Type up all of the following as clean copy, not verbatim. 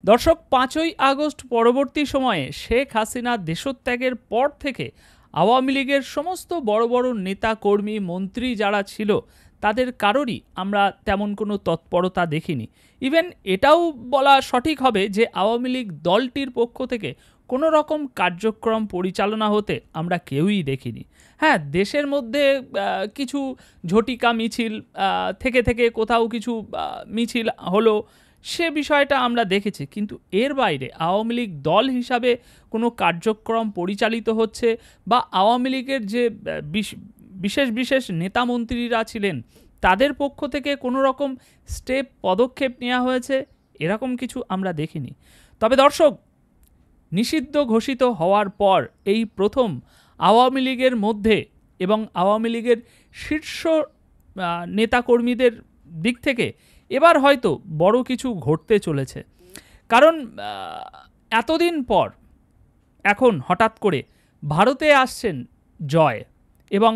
দর্শক, ৫ই আগস্ট পরবর্তী সময়ে শেখ হাসিনা দেশত্যাগের পর থেকে আওয়ামী লীগের সমস্ত বড় বড় নেতা কর্মী মন্ত্রী যারা ছিল তাদের কারোরই আমরা তেমন কোনো তৎপরতা দেখিনি। ইভেন এটাও বলা সঠিক হবে যে আওয়ামী লীগ দলটির পক্ষ থেকে কোনো রকম কার্যক্রম পরিচালনা হতে আমরা কেউই দেখিনি। হ্যাঁ, দেশের মধ্যে কিছু ঝটিকা মিছিল থেকে থেকে কোথাও কিছু মিছিল হলো, সে বিষয়টা আমরা দেখেছি, কিন্তু এর বাইরে আওয়ামী লীগ দল হিসাবে কোনো কার্যক্রম পরিচালিত হচ্ছে বা আওয়ামী লীগের যে বিশেষ বিশেষ নেতা মন্ত্রীরা ছিলেন তাদের পক্ষ থেকে কোনো রকম পদক্ষেপ নেওয়া হয়েছে এরকম কিছু আমরা দেখিনি। তবে দর্শক, নিষিদ্ধ ঘোষিত হওয়ার পর এই প্রথম আওয়ামী লীগের মধ্যে এবং আওয়ামী লীগের শীর্ষ নেতাকর্মীদের দিক থেকে এবার হয়তো বড় কিছু ঘটতে চলেছে। কারণ এতদিন পর এখন হঠাৎ করে ভারতে আসছেন জয় এবং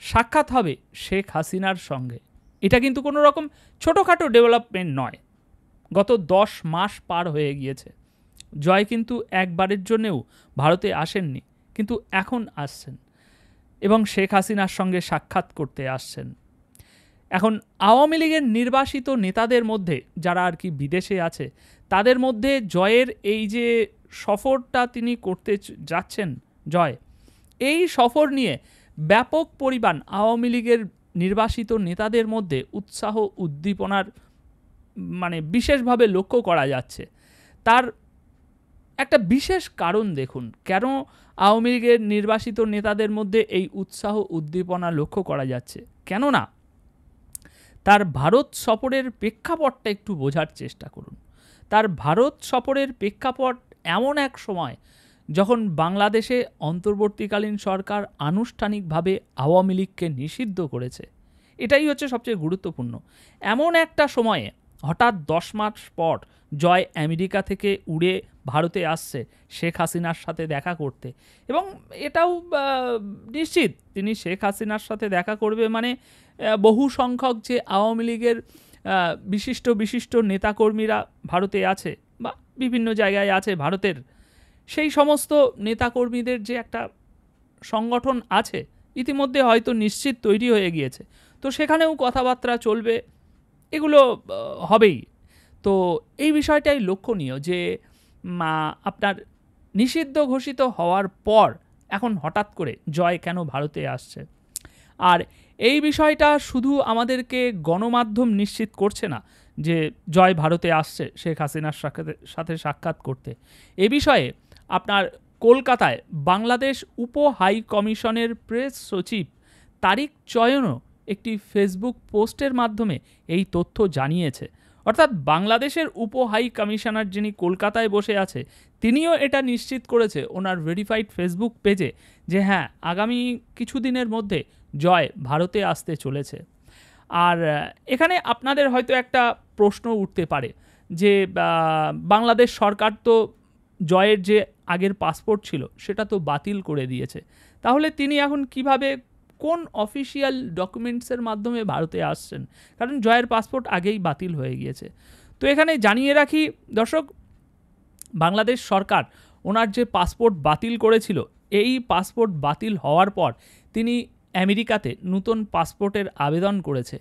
সাক্ষাৎ হবে শেখ হাসিনার সঙ্গে। এটা কিন্তু কোনো রকম ছোটোখাটো ডেভেলপমেন্ট নয়। গত 10 মাস পার হয়ে গিয়েছে, জয় কিন্তু একবারের জন্যেও ভারতে আসেননি, কিন্তু এখন আসছেন এবং শেখ হাসিনার সঙ্গে সাক্ষাৎ করতে আসছেন। এখন আওয়ামী লীগের নির্বাসিত নেতাদের মধ্যে যারা আর কি বিদেশে আছে তাদের মধ্যে জয়ের এই যে সফরটা তিনি করতে যাচ্ছেন, জয় এই সফর নিয়ে ব্যাপক পরিমাণ আওয়ামী লীগের নির্বাসিত নেতাদের মধ্যে উৎসাহ উদ্দীপনার বিশেষভাবে লক্ষ্য করা যাচ্ছে। তার একটা বিশেষ কারণ দেখুন, কেন আওয়ামী লীগের নির্বাসিত নেতাদের মধ্যে এই উৎসাহ উদ্দীপনা লক্ষ্য করা যাচ্ছে। কেননা তার ভারত সফরের প্রেক্ষাপটটা একটু বোঝার চেষ্টা করুন। তার ভারত সফরের প্রেক্ষাপট এমন এক সময় যখন বাংলাদেশে অন্তর্বর্তীকালীন সরকার আনুষ্ঠানিকভাবে আওয়ামী লীগকে নিষিদ্ধ করেছে। এটাই হচ্ছে সবচেয়ে গুরুত্বপূর্ণ। এমন একটা সময়ে হঠাৎ 10 মাস পর জয় আমেরিকা থেকে উড়ে ভারতে আসছে শেখ হাসিনার সাথে দেখা করতে, এবং এটাও নিশ্চিত তিনি শেখ হাসিনার সাথে দেখা করবে মানে বহু সংখ্যক যে আওয়ামী লীগের বিশিষ্ট বিশিষ্ট নেতাকর্মীরা ভারতে আছে বা বিভিন্ন জায়গায় আছে ভারতের, সেই সমস্ত নেতাকর্মীদের যে একটা সংগঠন আছে ইতিমধ্যে হয়তো নিশ্চিত তৈরি হয়ে গিয়েছে, তো সেখানেও কথাবার্তা চলবে, এগুলো হবেই। তো এই বিষয়টাই লক্ষণীয় যে আপনার নিষিদ্ধ ঘোষিত হওয়ার পর এখন হঠাৎ করে জয় কেন ভারতে আসছে। আর এই বিষয়টা শুধু আমাদেরকে গণমাধ্যম নিশ্চিত করছে না যে জয় ভারতে আসছে শেখ হাসিনার সাথে সাক্ষাৎ করতে। এ বিষয়ে আপনার কলকাতায় বাংলাদেশ উপ হাই কমিশনের প্রেস সচিব তারিক চয়নও একটি ফেসবুক পোস্টের মাধ্যমে এই তথ্য জানিয়েছে। অর্থাৎ বাংলাদেশের উপ হাই কমিশনার যিনি কলকাতায় বসে আছে তিনিও এটা নিশ্চিত করেছে ওনার ভেরিফাইড ফেসবুক পেজে যে হ্যাঁ, আগামী কিছুদিনের মধ্যে জয় ভারতে আসতে চলেছে। আর এখানে আপনাদের হয়তো একটা প্রশ্ন উঠতে পারে যে বাংলাদেশ সরকার তো জয়ের যে আগের পাসপোর্ট ছিল সেটা তো বাতিল করে দিয়েছে, তাহলে তিনি এখন কিভাবে কোন অফিসিয়াল ডকুমেন্টসের মাধ্যমে ভারতে আসছেন, কারণ জয়ের পাসপোর্ট আগেই বাতিল হয়ে গিয়েছে। তো এখানে জানিয়ে রাখি দর্শক, বাংলাদেশ সরকার ওনার যে পাসপোর্ট বাতিল করেছিল এই পাসপোর্ট বাতিল হওয়ার পর তিনি আমেরিকাতে নতুন পাসপোর্টের আবেদন করেছে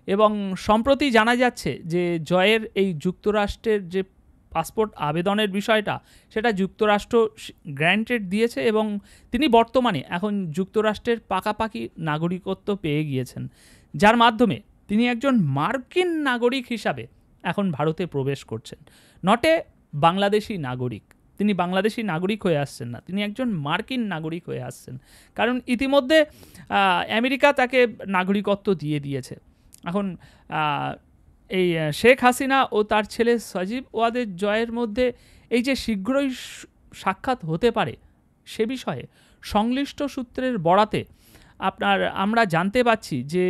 এবং সম্প্রতি জানা যাচ্ছে যে জয়ের এই যুক্তরাষ্ট্রের যে পাসপোর্ট আবেদনের বিষয়টা সেটা যুক্তরাষ্ট্র গ্র্যান্টেড দিয়েছে এবং তিনি বর্তমানে এখন যুক্তরাষ্ট্রের পাকাপাকি নাগরিকত্ব পেয়ে গিয়েছেন, যার মাধ্যমে তিনি একজন মার্কিন নাগরিক হিসাবে এখন ভারতে প্রবেশ করছেন। নটে বাংলাদেশি নাগরিক, তিনি বাংলাদেশি নাগরিক হয়ে আসছেন না, তিনি একজন মার্কিন নাগরিক হয়ে আসছেন, কারণ ইতিমধ্যে আমেরিকা তাকে নাগরিকত্ব দিয়ে দিয়েছে। এখন এই শেখ হাসিনা ও তার ছেলে সজীব ওয়াজেদ জয়ের মধ্যে এই যে শীঘ্রই সাক্ষাৎ হতে পারে সে বিষয়ে সংশ্লিষ্ট সূত্রের বরাতে আমরা জানতে পাচ্ছি যে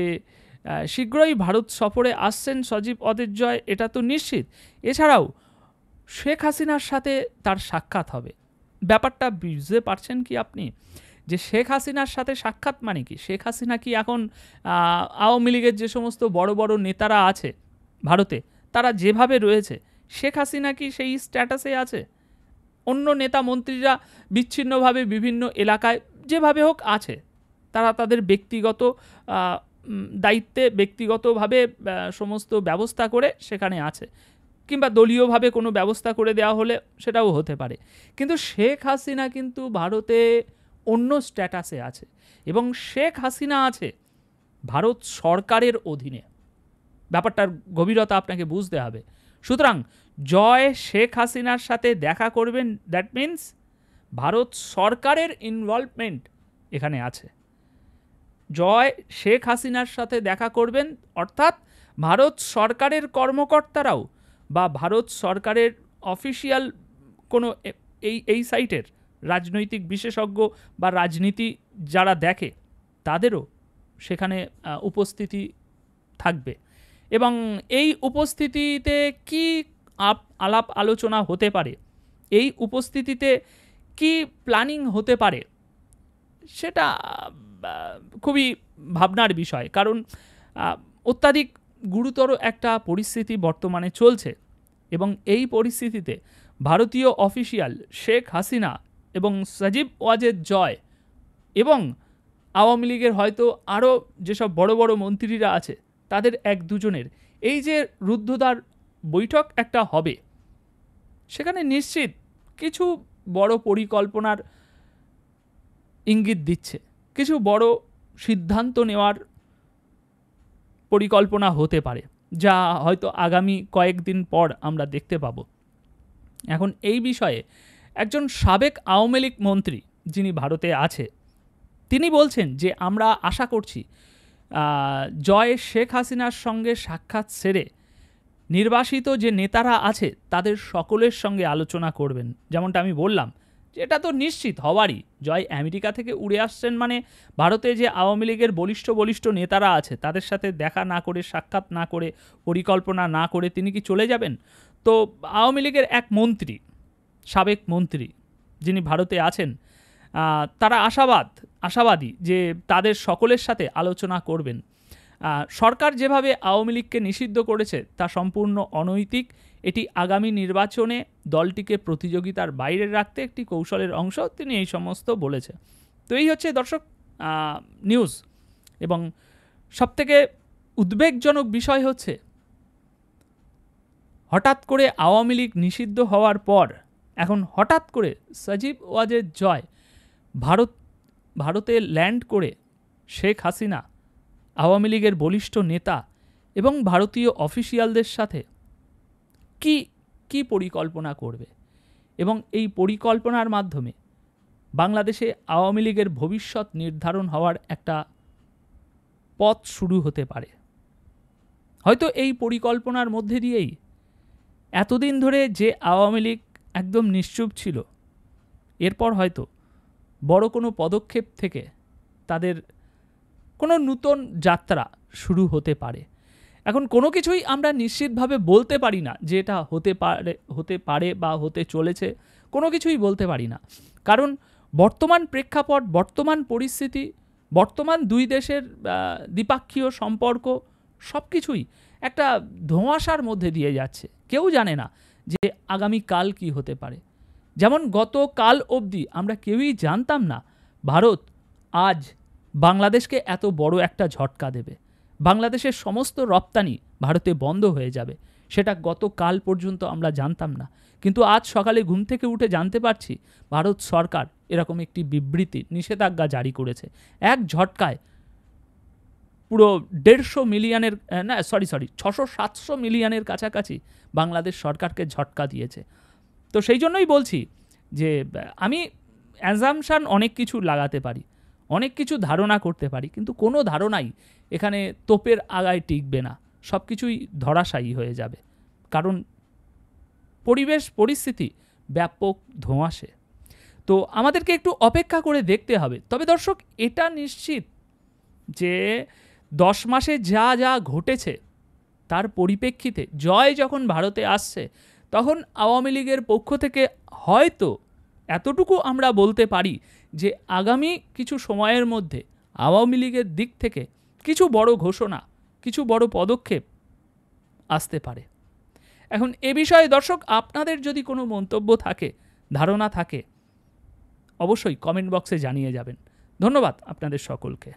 শীঘ্রই ভারত সফরে আসছেন সজীব ওয়াজেদ জয়, এটা তো নিশ্চিত। এছাড়াও শেখ হাসিনার সাথে তার সাক্ষাৎ হবে। ব্যাপারটা বুঝতে পারছেন কি আপনি যে শেখ হাসিনার সাথে সাক্ষাৎ মানে কি? শেখ হাসিনা কি এখন আওয়ামী লীগের যে সমস্ত বড় বড় নেতারা আছে ভারতে তারা যেভাবে রয়েছে শেখ হাসিনা কি সেই স্ট্যাটাসে আছে? অন্য নেতা মন্ত্রীরা বিচ্ছিন্নভাবে বিভিন্ন এলাকায় যেভাবে হোক আছে, তারা তাদের ব্যক্তিগত দায়িত্বে ব্যক্তিগতভাবে সমস্ত ব্যবস্থা করে সেখানে আছে, কিংবা দলীয়ভাবে কোনো ব্যবস্থা করে দেওয়া হলে সেটাও হতে পারে। কিন্তু শেখ হাসিনা কিন্তু ভারতে অন্য স্ট্যাটাসে আছে, এবং শেখ হাসিনা আছে ভারত সরকারের অধীনে। ব্যাপারটার গভীরতা আপনাকে বুঝতে হবে। সুতরাং জয় শেখ হাসিনার সাথে দেখা করবেন, দ্যাট মিন্স ভারত সরকারের ইনভলভমেন্ট এখানে আছে। জয় শেখ হাসিনার সাথে দেখা করবেন অর্থাৎ ভারত সরকারের কর্মকর্তারাও বা ভারত সরকারের অফিসিয়াল কোনো এই সাইটের রাজনৈতিক বিশেষজ্ঞ বা রাজনীতি যারা দেখে তাদেরও সেখানে উপস্থিতি থাকবে। এবং এই উপস্থিতিতে কি আলাপ আলোচনা হতে পারে, এই উপস্থিতিতে কি প্ল্যানিং হতে পারে, সেটা খুবই ভাবনার বিষয়। কারণ অত্যাধিক গুরুতর একটা পরিস্থিতি বর্তমানে চলছে, এবং এই পরিস্থিতিতে ভারতীয় অফিসিয়াল শেখ হাসিনা এবং সজীব ওয়াজেদ জয় এবং আওয়ামী লীগের হয়তো আরও যেসব বড় বড় মন্ত্রীরা আছে তাদের এক দুজনের এই যে রুদ্ধদ্বার বৈঠক একটা হবে, সেখানে নিশ্চিত কিছু বড় পরিকল্পনার ইঙ্গিত দিচ্ছে, কিছু বড় সিদ্ধান্ত নেওয়ার পরিকল্পনা হতে পারে, যা হয়তো আগামী কয়েকদিন পর আমরা দেখতে পাব। এখন এই বিষয়ে একজন সাবেক আওয়ামী লীগ মন্ত্রী যিনি ভারতে আছে, তিনি বলছেন যে আমরা আশা করছি জয় শেখ হাসিনার সঙ্গে সাক্ষাৎ সেরে নির্বাসিত যে নেতারা আছে তাদের সকলের সঙ্গে আলোচনা করবেন। যেমনটা আমি বললাম, এটা তো নিশ্চিত হওয়ারই। জয় আমেরিকা থেকে উড়ে আসছেন মানে ভারতে যে আওয়ামী লীগের বলিষ্ঠ নেতারা আছে তাদের সাথে দেখা না করে, সাক্ষাৎ না করে, পরিকল্পনা না করে তিনি কি চলে যাবেন? তো আওয়ামী লীগের এক মন্ত্রী, সাবেক মন্ত্রী যিনি ভারতে আছেন, তারা আশাবাদী যে তাদের সকলের সাথে আলোচনা করবেন। সরকার যেভাবে আওয়ামী লীগকে নিষিদ্ধ করেছে তা সম্পূর্ণ অনৈতিক। এটি আগামী নির্বাচনে দলটিকে প্রতিযোগিতার বাইরে রাখতে একটি কৌশলের অংশ, তিনি এই সমস্ত বলেছে। তো এই হচ্ছে দর্শক নিউজ। এবং সবথেকে উদ্বেগজনক বিষয় হচ্ছে হঠাৎ করে আওয়ামী লীগ নিষিদ্ধ হওয়ার পর এখন হঠাৎ করে সজীব ওয়াজেদ জয় ভারতে ল্যান্ড করে শেখ হাসিনা, আওয়ামী লীগের বলিষ্ঠ নেতা এবং ভারতীয় অফিসিয়ালদের সাথে কি পরিকল্পনা করবে, এবং এই পরিকল্পনার মাধ্যমে বাংলাদেশে আওয়ামী লীগের ভবিষ্যৎ নির্ধারণ হওয়ার একটা পথ শুরু হতে পারে। হয়তো এই পরিকল্পনার মধ্যে দিয়েই এতদিন ধরে যে আওয়ামী লীগ একদম নিশ্চুপ ছিল, এরপর হয়তো বড় কোনো পদক্ষেপ থেকে তাদের কোনো নূতন যাত্রা শুরু হতে পারে। এখন কোনো কিছুই আমরা নিশ্চিতভাবে বলতে পারি না যে এটা হতে পারে বা হতে চলেছে, কোনো কিছুই বলতে পারি না। কারণ বর্তমান প্রেক্ষাপট, বর্তমান পরিস্থিতি, বর্তমান দুই দেশের দ্বিপাক্ষীয় সম্পর্ক সব কিছুই একটা ধোঁয়াশার মধ্যে দিয়ে যাচ্ছে। কেউ জানে না যে আগামীকাল কি হতে পারে। যেমন গতকাল অবধি আমরা কেউই জানতাম না ভারত আজ বাংলাদেশকে এত বড় একটা ঝটকা দেবে, বাংলাদেশের সমস্ত রপ্তানি ভারতে বন্ধ হয়ে যাবে, সেটা গতকাল পর্যন্ত আমরা জানতাম না। কিন্তু আজ সকালে ঘুম থেকে উঠে জানতে পারছি ভারত সরকার এরকম একটি বিবৃতি, নিষেধাজ্ঞা জারি করেছে। এক ঝটকায় পুরো 150 মিলিয়নের 600-700 মিলিয়নের কাছাকাছি বাংলাদেশ সরকারকে ঝটকা দিয়েছে। তো সেই জন্যই বলছি যে আমি অ্যাজাম্পশন অনেক কিছু লাগাতে পারি, অনেক কিছু ধারণা করতে পারি, কিন্তু কোনো ধারণাই এখানে তোপের আগায় টিকবে না, সব কিছুই ধরাশায়ী হয়ে যাবে। কারণ পরিস্থিতি ব্যাপক ধোঁয়াশে। তো আমাদেরকে একটু অপেক্ষা করে দেখতে হবে। তবে দর্শক, এটা নিশ্চিত যে 10 মাসে যা ঘটেছে তার পরিপ্রেক্ষিতে জয় যখন ভারতে আসছে তখন আওয়ামী লীগের পক্ষ থেকে হয়তো এতটুকু আমরা বলতে পারি যে আগামী কিছু সময়ের মধ্যে আওয়ামী লীগের দিক থেকে কিছু বড় ঘোষণা, কিছু বড় পদক্ষেপ আসতে পারে। এখন এ বিষয়ে দর্শক আপনাদের যদি কোনো মন্তব্য থাকে, ধারণা থাকে, অবশ্যই কমেন্ট বক্সে জানিয়ে যাবেন। ধন্যবাদ আপনাদের সকলকে।